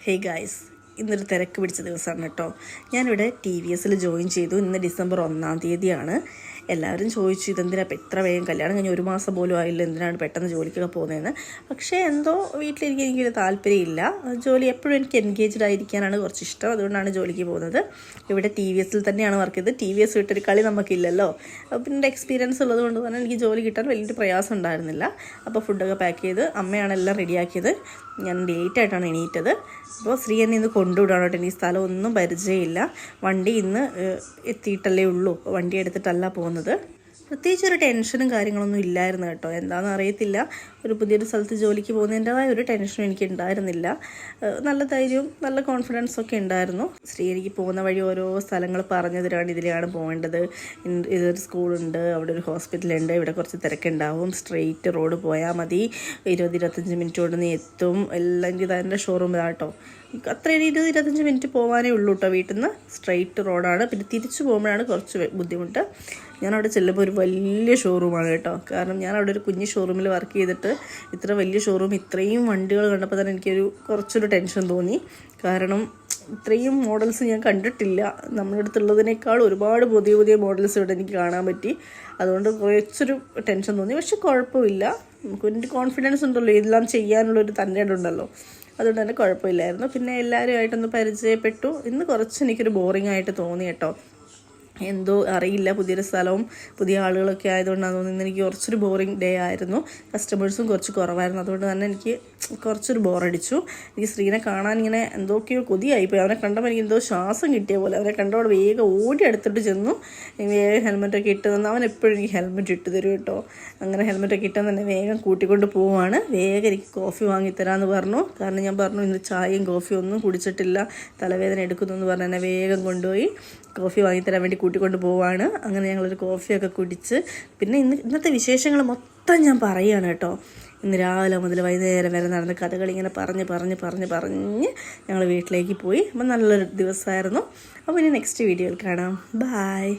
Hey guys, ഇന്നൊരു തിരക്ക് പിടിച്ച ദിവസമാണ് കേട്ടോ. ഞാനിവിടെ TVSൽ ജോയിൻ ചെയ്തു. ഇന്ന് ഡിസംബർ 1-ാം തീയതിയാണ്. എല്ലാവരും ചോദിച്ചു ഇതെന്തിനാ എത്ര വേഗം കല്യാണം കഴിഞ്ഞ് 1 മാസം പോലും ആയില്ല, എന്തിനാണ് പെട്ടെന്ന് ജോലിക്കൊക്കെ പോകുന്നതെന്ന്. പക്ഷേ എന്തോ എനിക്കൊരു താല്പര്യമില്ല. ജോലി എപ്പോഴും എനിക്ക് എൻഗേജ്ഡ് ആയിരിക്കാനാണ് കുറച്ച് ഇഷ്ടം. അതുകൊണ്ടാണ് ജോലിക്ക് പോകുന്നത്. ഇവിടെ TVSൽ തന്നെയാണ് വർക്ക് ചെയ്തത്. TVS വിട്ടൊരു കളി നമുക്കില്ലല്ലോ. പിന്നെ എക്സ്പീരിയൻസ് ഉള്ളത് കൊണ്ട് തന്നെ എനിക്ക് ജോലി കിട്ടാൻ വലിയൊരു പ്രയാസം ഉണ്ടായിരുന്നില്ല. അപ്പോൾ ഫുഡൊക്കെ പാക്ക് ചെയ്ത് അമ്മയാണ് എല്ലാം റെഡിയാക്കിയത്. ഞാൻ ലേറ്റായിട്ടാണ് എണീറ്റത്. അപ്പോൾ ശ്രീ എന്നെ ഇന്ന് കൊണ്ടുവിടാണ് കേട്ടോ. എനിക്ക് സ്ഥലം ഒന്നും പരിചയമില്ല. വണ്ടി ഇന്ന് എത്തിയിട്ടല്ലേ ഉള്ളൂ. വണ്ടി എടുത്തിട്ടല്ല പോകുന്നത്. പ്രത്യേകിച്ച് ഒരു ടെൻഷനും കാര്യങ്ങളൊന്നും ഇല്ലായിരുന്നു കേട്ടോ. എന്താണെന്ന് അറിയത്തില്ല, ഒരു പുതിയൊരു സ്ഥലത്ത് ജോലിക്ക് പോകുന്നതിൻ്റെതായ ഒരു ടെൻഷനും എനിക്ക് ഉണ്ടായിരുന്നില്ല. നല്ല ധൈര്യവും നല്ല കോൺഫിഡൻസൊക്കെ ഉണ്ടായിരുന്നു. ശ്രീ എനിക്ക് പോകുന്ന വഴി ഓരോ സ്ഥലങ്ങൾ പറഞ്ഞു തരാണ്, ഇതിലെയാണ് പോകേണ്ടത്, ഇതൊരു സ്കൂളുണ്ട്, അവിടെ ഒരു ഹോസ്പിറ്റലുണ്ട്, ഇവിടെ കുറച്ച് തിരക്കുണ്ടാവും, സ്ട്രെയിറ്റ് റോഡ് പോയാൽ മതി, 20-25 മിനിറ്റ് കൊണ്ട് നീ എത്തും, എല്ലാം എനിക്ക് തന്നെ ഷോറൂമിലാണ് കേട്ടോ. അത്ര 20-25 മിനിറ്റ് പോകാനേ ഉള്ളൂ കേട്ടോ വീട്ടിൽ നിന്ന്. സ്ട്രെയിറ്റ് റോഡാണ്. പിന്നെ തിരിച്ചു പോകുമ്പോഴാണ് കുറച്ച് ബുദ്ധിമുട്ട്. ഞാനവിടെ ചെല്ലുമ്പോൾ ഒരു വലിയ ഷോറൂമാണ് കേട്ടോ. കാരണം ഞാൻ അവിടെ ഒരു കുഞ്ഞ് ഷോറൂമിൽ വർക്ക് ചെയ്തിട്ട് ഇത്ര വലിയ ഷോറൂം, ഇത്രയും വണ്ടികൾ കണ്ടപ്പോൾ തന്നെ കുറച്ചൊരു ടെൻഷൻ തോന്നി. കാരണം ഇത്രയും മോഡൽസ് ഞാൻ കണ്ടിട്ടില്ല. നമ്മുടെ അടുത്തുള്ളതിനേക്കാൾ ഒരുപാട് പുതിയ പുതിയ മോഡൽസ് ഇവിടെ എനിക്ക് കാണാൻ പറ്റി. അതുകൊണ്ട് കുറച്ചൊരു ടെൻഷൻ തോന്നി. പക്ഷെ കുഴപ്പമില്ല, നമുക്ക് കോൺഫിഡൻസ് ഉണ്ടല്ലോ, ഇതെല്ലാം ചെയ്യാനുള്ളൊരു തന്നെയുണ്ടല്ലോ. അതുകൊണ്ട് തന്നെ കുഴപ്പമില്ലായിരുന്നു. പിന്നെ എല്ലാവരുമായിട്ടൊന്ന് പരിചയപ്പെട്ടു. ഇന്ന് കുറച്ച് എനിക്കൊരു ബോറിംഗ് ആയിട്ട് തോന്നി കേട്ടോ. എന്തോ അറിയില്ല, പുതിയൊരു സ്ഥലവും പുതിയ ആളുകളൊക്കെ ആയതുകൊണ്ടാണ് തോന്നുന്നത്. എനിക്ക് കുറച്ചൊരു ബോറിംഗ് ഡേ ആയിരുന്നു. കസ്റ്റമേഴ്സും കുറച്ച് കുറവായിരുന്നു. അതുകൊണ്ട് തന്നെ എനിക്ക് കുറച്ചൊരു ബോറടിച്ചു. എനിക്ക് ശ്രീനെ കാണാൻ ഇങ്ങനെ എന്തൊക്കെയോ കൊതിയായിപ്പോയി. അവനെ കണ്ടപ്പോൾ എനിക്ക് എന്തോ ശ്വാസം കിട്ടിയ പോലെ. അവനെ കണ്ടപ്പോൾ വേഗം ഓടി അടുത്തിട്ട് ചെന്നു. വേഗം ഹെൽമെറ്റൊക്കെ ഇട്ട് തന്നു. അവൻ എപ്പോഴും എനിക്ക് ഹെൽമെറ്റ് ഇട്ട് തരും കേട്ടോ. അങ്ങനെ ഹെൽമെറ്റൊക്കെ ഇട്ടാൽ തന്നെ വേഗം കൂട്ടിക്കൊണ്ട് പോവുകയാണ്. വേഗം എനിക്ക് കോഫി വാങ്ങിത്തരാമെന്ന് പറഞ്ഞു. കാരണം ഞാൻ പറഞ്ഞു ഇന്ന് ചായയും കോഫിയും ഒന്നും കുടിച്ചിട്ടില്ല, തലവേദന എടുക്കുന്നു എന്ന് പറഞ്ഞ് എന്നെ വേഗം കൊണ്ടുപോയി കോഫി വാങ്ങിത്തരാൻ വേണ്ടി കൂട്ടിക്കൊണ്ട് പോവാണ്. അങ്ങനെ ഞങ്ങളൊരു കോഫിയൊക്കെ കുടിച്ച് പിന്നെ ഇന്നത്തെ വിശേഷങ്ങൾ മൊത്തം ഞാൻ പറയുകയാണ് കേട്ടോ. ഇന്ന് രാവിലെ മുതൽ വൈകുന്നേരം വരെ നടന്ന കഥകൾ ഇങ്ങനെ പറഞ്ഞ് ഞങ്ങൾ വീട്ടിലേക്ക് പോയി. അപ്പം നല്ലൊരു ദിവസമായിരുന്നു. അപ്പോൾ ഇനി നെക്സ്റ്റ് വീഡിയോയിൽ കാണാം. ബൈ.